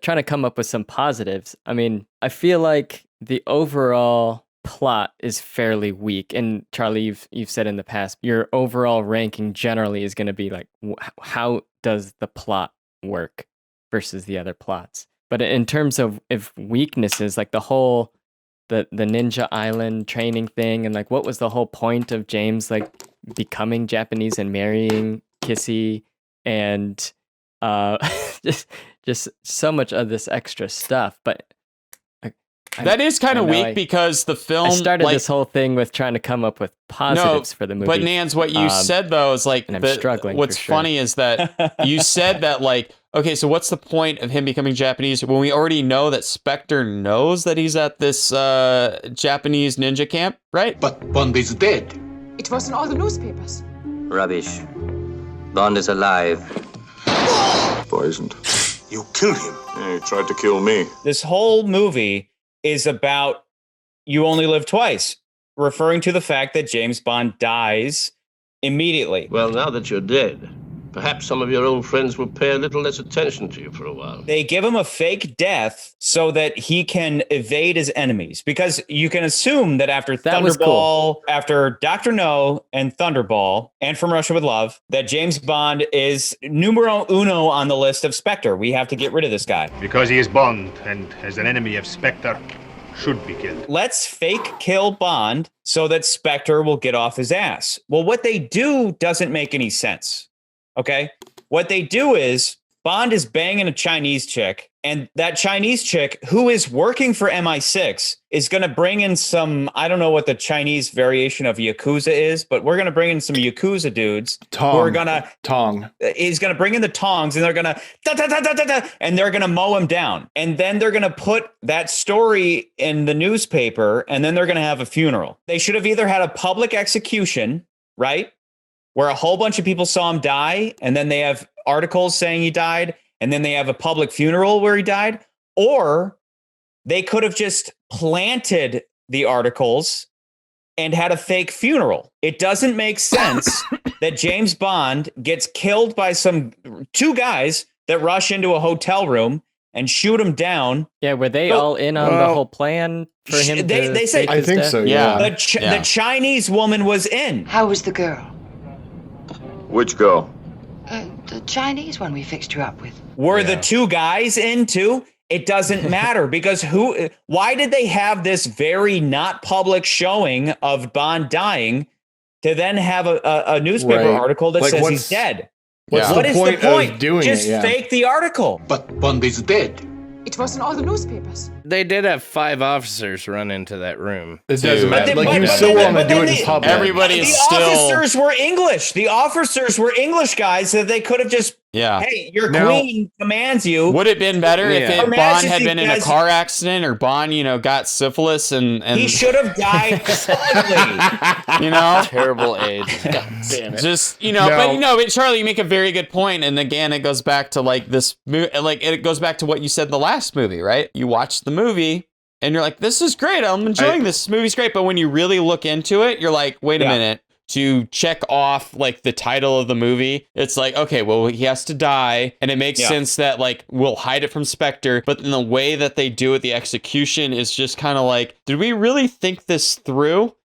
trying to come up with some positives. I mean, I feel like the overall plot is fairly weak. And Charlie, you've said in the past, your overall ranking generally is going to be like, how does the plot work versus the other plots? But in terms of weaknesses, like the whole the Ninja Island training thing, and like what was the whole point of James like becoming Japanese and marrying Kissy, and just so much of this extra stuff. But that is kind of weak because the film... I started this whole thing with trying to come up with positives for the movie. But Nans, what you said though is like... And I'm struggling. What's funny is that you said that like, okay, so what's the point of him becoming Japanese when we already know that Spectre knows that he's at this Japanese ninja camp, right? But Bond is dead. It was in all the newspapers. Rubbish. Bond is alive. Poisoned. You killed him. Yeah, he tried to kill me. This whole movie is about you only live twice, referring to the fact that James Bond dies immediately. Well, now that you're dead, perhaps some of your old friends will pay a little less attention to you for a while. They give him a fake death so that he can evade his enemies, because you can assume that after Thunderball, after Dr. No and Thunderball and From Russia with Love, that James Bond is numero uno on the list of Spectre. We have to get rid of this guy. Because he is Bond and as an enemy of Spectre should be killed. Let's fake kill Bond so that Spectre will get off his ass. Well, what they do doesn't make any sense. Okay, what they do is Bond is banging a Chinese chick, and that Chinese chick who is working for MI6 is going to bring in some, I don't know what the Chinese variation of Yakuza is, but we're going to bring in some Yakuza dudes who are going to He's going to bring in the tongs, and they're going to and they're going to mow him down, and then they're going to put that story in the newspaper, and then they're going to have a funeral. They should have either had a public execution, right, where a whole bunch of people saw him die, and then they have articles saying he died, and then they have a public funeral where he died, or they could have just planted the articles and had a fake funeral. It doesn't make sense that James Bond gets killed by two guys that rush into a hotel room and shoot him down. Yeah, were they all in on the whole plan for him? They say, I think so. Yeah. The Chinese woman was in. How was the girl? Which girl? The Chinese one we fixed you up with. Were the two guys in too? It doesn't matter because why did they have this very not public showing of Bond dying to then have a newspaper article that says he's dead? What is the point of doing Just fake the article. But Bond is dead. It was in all the newspapers. They did have 5 officers run into that room. It doesn't matter. Like, you still want to do it in public. Everybody is still... officers were English. The officers were English guys, so they could have just... Hey, your queen commands you. Would it have been better if Bond had been in a car accident, or Bond, got syphilis and he should have died suddenly. Terrible age. God damn it. Just, but Charlie, you make a very good point. And again, it goes back to like this, like it goes back to what you said in the last movie, right? You watch the movie and you're like, this is great. I'm enjoying this. This movie's great. But when you really look into it, you're like, wait a minute. To check off like the title of the movie, it's like, okay, well, he has to die, and it makes sense that like we'll hide it from Spectre, but in the way that they do it, the execution is just kind of like, did we really think this through?